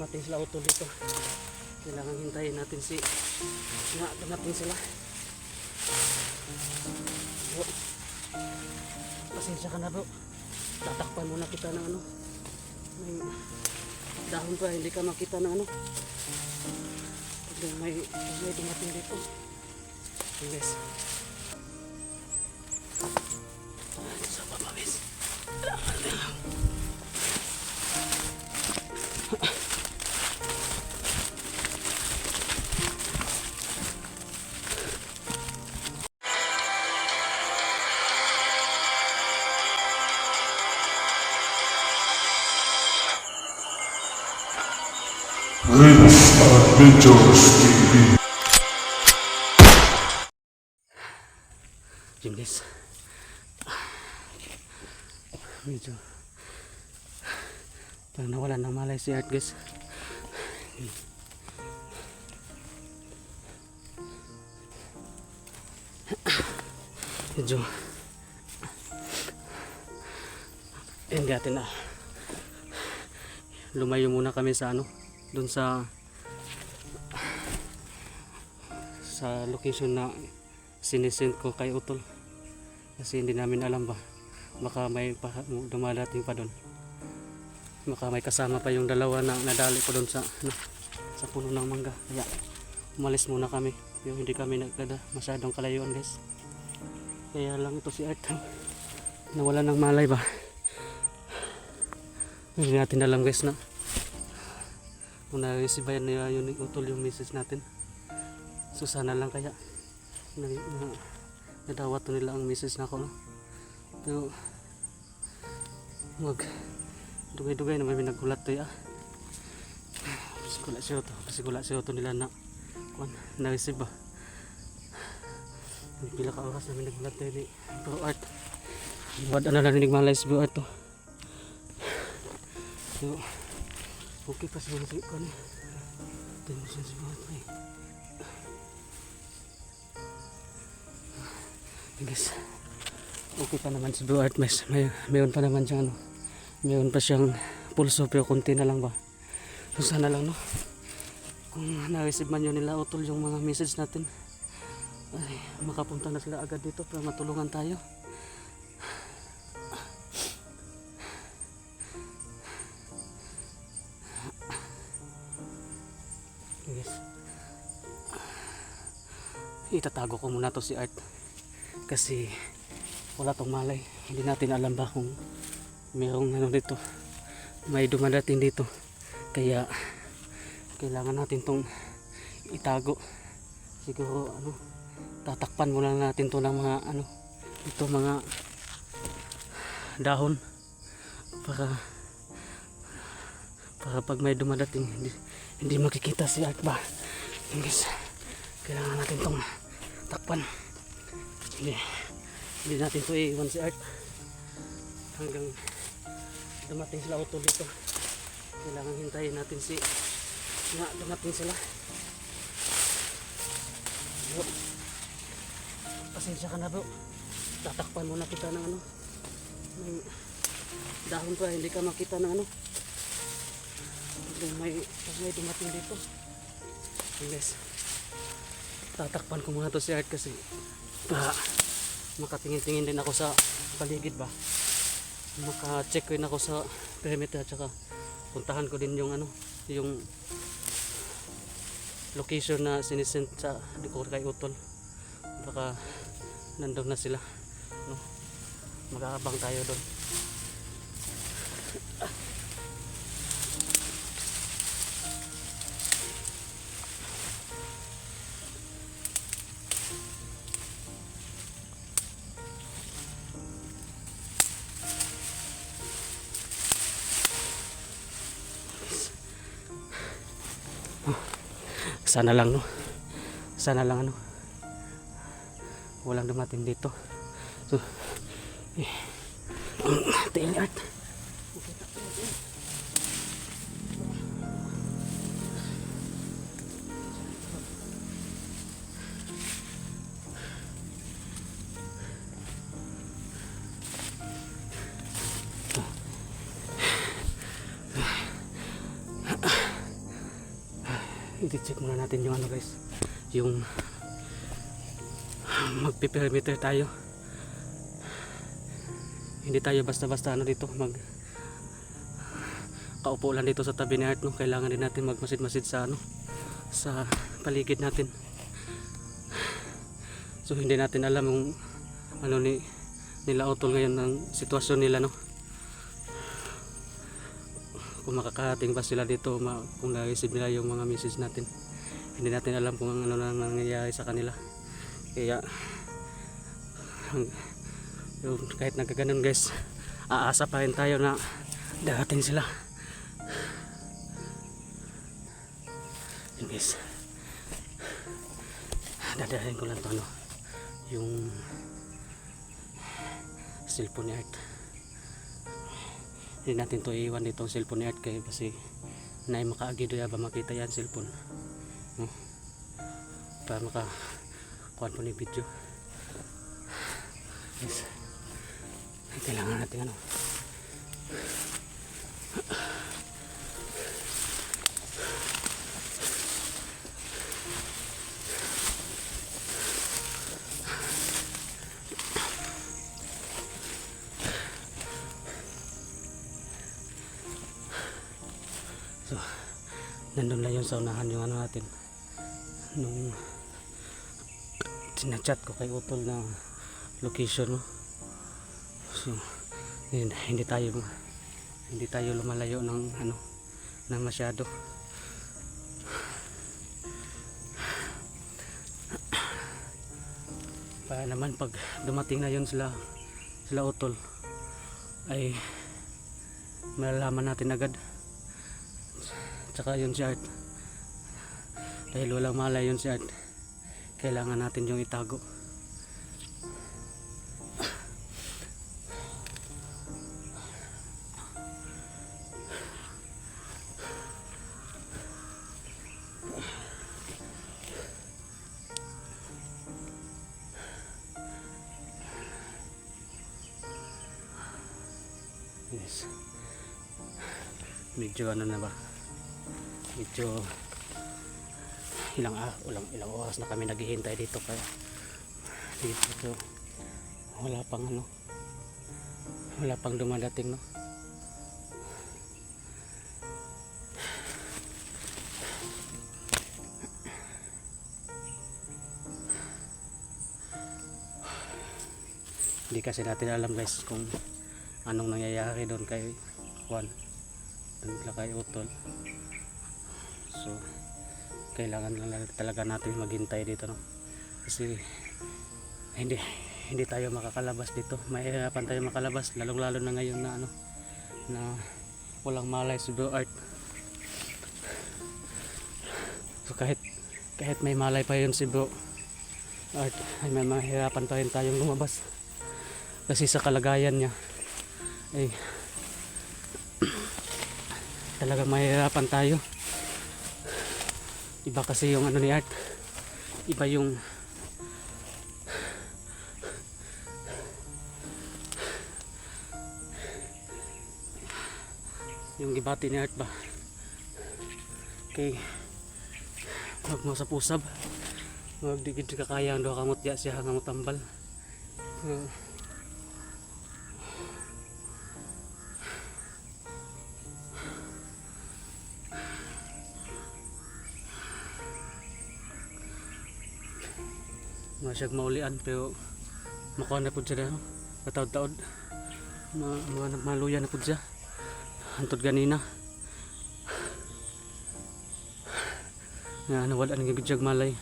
dumating sila utol dito. Kailangan hintayin natin si na dumating sila. Bro, pasensya ka na bro, tatakpan muna kita ng ano, may dahon pa, hindi ka makita ng ano pag may dumating dito. Yes. Sa babawis. Rims Adventures TV. Jimlis. Medyo parang nawalan ng malay si Art guys. Medyo hindi natin na lumayo muna kami sa ano, dun sa location na sinisend ko kay Utol, kasi hindi namin alam ba baka may dumadating pa doon, baka may kasama pa yung dalawa na nadali ko doon sa ano, sa puno ng mangga, kaya umalis muna kami. Yung hindi kami nagdada masyadong kalayuan guys, kaya lang ito si Art nawala ng malay ba, hindi natin alam guys na kung na-receive niya yun Utol yung message natin. So sana lang kaya nadawat nila ang message na ako, no? Pero dugay-dugay na may nagkulat to ya. Kasi kulat siya to nila na na-receive ba. May pila ka oras namin nagkulat to ni Pro Art. Wad na lang malay si Pro Art to. So okay pa siya sa ko ni. Tension si Pro Art eh. Guys, okay pa naman si Blue Art. Mayroon pa naman siyang ano, mayroon pa siyang pulso, pero konti na lang ba. So sana lang no, kung na-receive man yun nila Utol yung mga message natin, ay makapunta na sila agad dito para matulungan tayo. Guys, itatago ko muna to si Art kasi wala tong malay. Hindi natin alam ba kung mayroong ano dito, may dumadating dito, kaya kailangan natin tong itago. Siguro ano, tatakpan muna natin to ng mga ano, ito mga dahon para pag may dumadating hindi makikita si Art ba. Guys, kailangan natin tong takpan. Hindi natin to iwan si Art hanggang dumating sila Utol dito. Kailangan hintayin natin si na dumating sila. Bro, pasensya ka na bro, tatakpan muna kita ng ano, may dahon pa, hindi ka makita ng ano pag may dumating dito. Guys, tatakpan ko muna to si Art kasi makatingin-tingin din ako sa paligid ba, maka-check ko rin ako sa perimeter, at saka puntahan ko din yung ano, yung location na sinisend sa likod kay Utol. Baka nandun na sila, no? Mag-aabang tayo doon. Sana lang no, sana lang ano, walang dumating dito. So tingin Art, i-check muna natin yung ano guys, yung magpi-perimeter tayo. Hindi tayo basta-basta ano dito mag kaupo lang dito sa tabi ni Art, no? Kailangan din natin magmasid-masid sa ano, sa paligid natin. So hindi natin alam yung ano nila Utol ngayon ng sitwasyon nila, no? Kung makakarating ba sila dito, kung na-receive nila yung mga message natin. Hindi natin alam kung ano na nangyayari sa kanila. Kaya kahit nagkaganon guys, aasa pa rin tayo na darating sila. Yun guys, dadalhin ko lang to ano, yung cellphone ni Art. Hindi natin to iiwan dito ang cellphone ni Art kasi na makaagi doon ba makita yan cellphone, no? Para makakuha po ni video. Yes. Kailangan natin ano, so nandun lang yung sa unahan yung ano natin nung sinachat ko kay Utol na location, no? So hindi tayo lumalayo ng ano na masyado. Para naman pag dumating na yun sila Utol ay malalaman natin agad. Tsaka yun si Art, dahil walang malay yun si Art, kailangan natin yung itago. Yes. Medyo ano na ba? Medyo ilang oras na kami naghihintay dito, kaya dito wala pang dumadating, no? Hindi kasi natin alam guys kung anong nangyayari doon kay Juan, doon kay Utol. So kailangan lang talaga natin maghintay dito, no? Kasi hindi tayo makakalabas dito, mahirapan tayo makalabas, lalong-lalo na ngayon na ano, na walang malay si Bro Art. So kahit may malay pa yun si Bro Art, ay may mahirapan pa rin tayong lumabas kasi sa kalagayan niya ay talagang mahirapan tayo. Iba kasi yung ano ni Art, iba yung gibati ni Art ba. Okay, wag mo sa pusab, wag digid kakaya ang doha kamot ya siya nga tambal. Masyag maulian pero makuha na po siya na pataod-taod, maluya na po siya antod ganina nga nawala ng gigyag malay.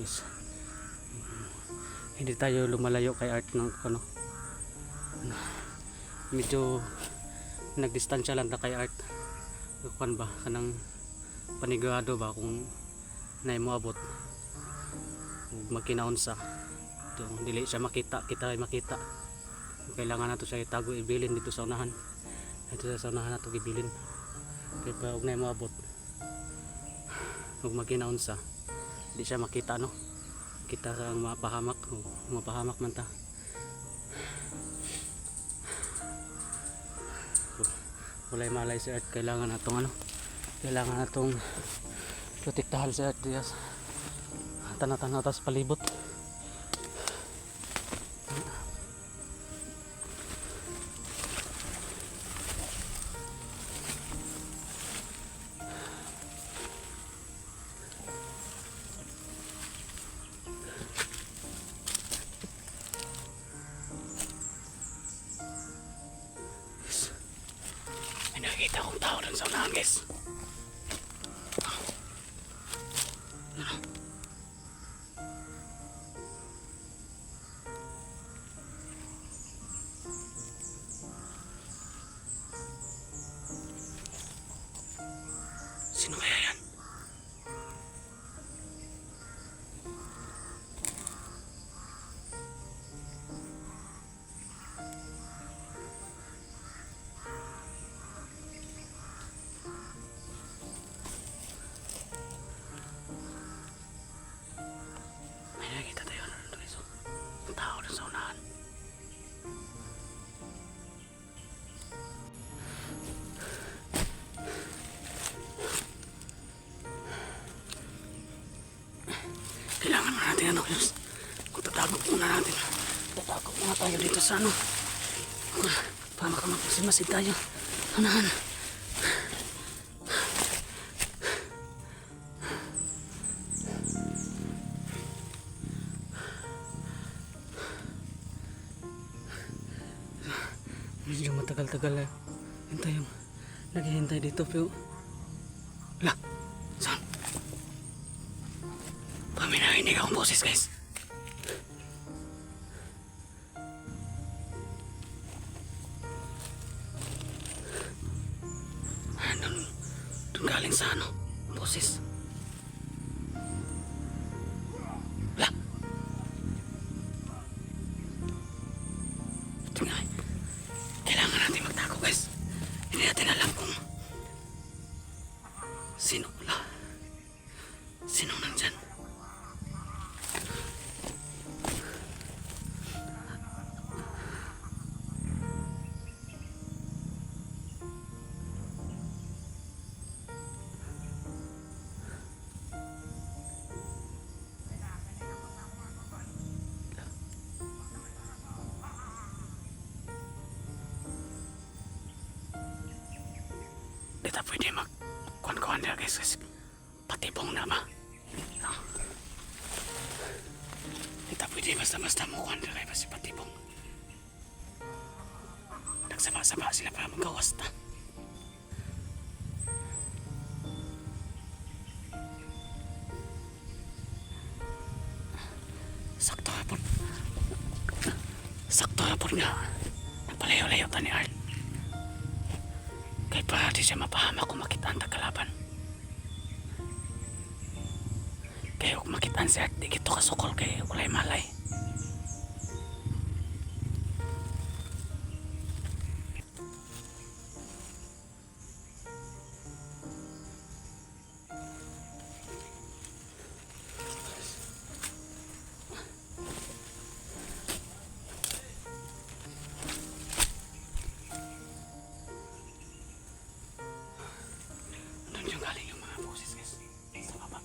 Yes, hindi tayo lumalayo kay Art ng ano, medyo nagdistansya lang na kay Art. Kuan ba kanang panigurado ba kung nay mo abot magkinaunsa ito, dili siya makita, kita ay makita. Kailangan nato siya itago, ibilin dito sa unahan, dito sa unahan nato gibilin kaya pa og nay mo abot ug magkinaunsa Di siya makita no. Kita sa mapahamak. Mapahamak man ta. Walay malay si Earth. Kailangan natong ano. Kailangan natong protektahan si Earth Diaz. Tanatan atas palibot. May nakikita akong tao dun sa unahan guys. Sino kaya yan? May nakikita tayo guys. Ang tao dun sa unahan. Kailangan na natin ano guys. Kung tatago muna natin. Tatago muna tayo dito sa ano. Para makamagpasimasid tayo. Unahan. Medyo matagal-tagal na hintay yung naghihintay dito pero wala. Saan? May narinig akong boses guys. Doon galing sa ano boses. Wala. Ito nga. Kailangan natin magtago guys. Hindi natin alam kung sino wala. Sino nandyan? Di ta pwede mag-kuhan-kuhan na guys kasi patibong na ba? No. Di ta pwede basta-basta mo-kuhan na kasi patibong. Nagsaba-saba sila para magawas ta. Sakto hapon nga. Nagpalayo-layo ta ni Art. Kaya pa di siya mapahamak kung makitaan ta kalaban. Kaya kung makitaan siya, di kito kasukol kaya walay malay. Doon yung galing yung mga boses guys. Sa baba.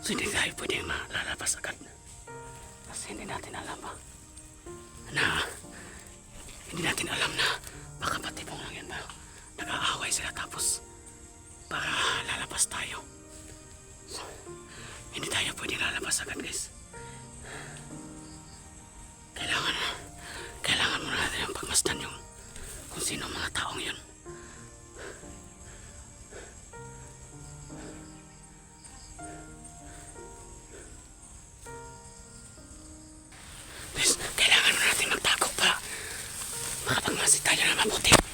So hindi tayo pwedeng malalabas agad. Kasi hindi natin alam ba na hindi natin alam na baka patibong lang yan ba. Nag-aaway sila tapos para lalabas tayo. So, hindi tayo pwedeng lalabas agad guys. Kailangan muna natin yung pagmasdan yung kung sino mga taong yun. Please, kailangan muna natin magtago pa. Makapagmasid tayo na mabuti.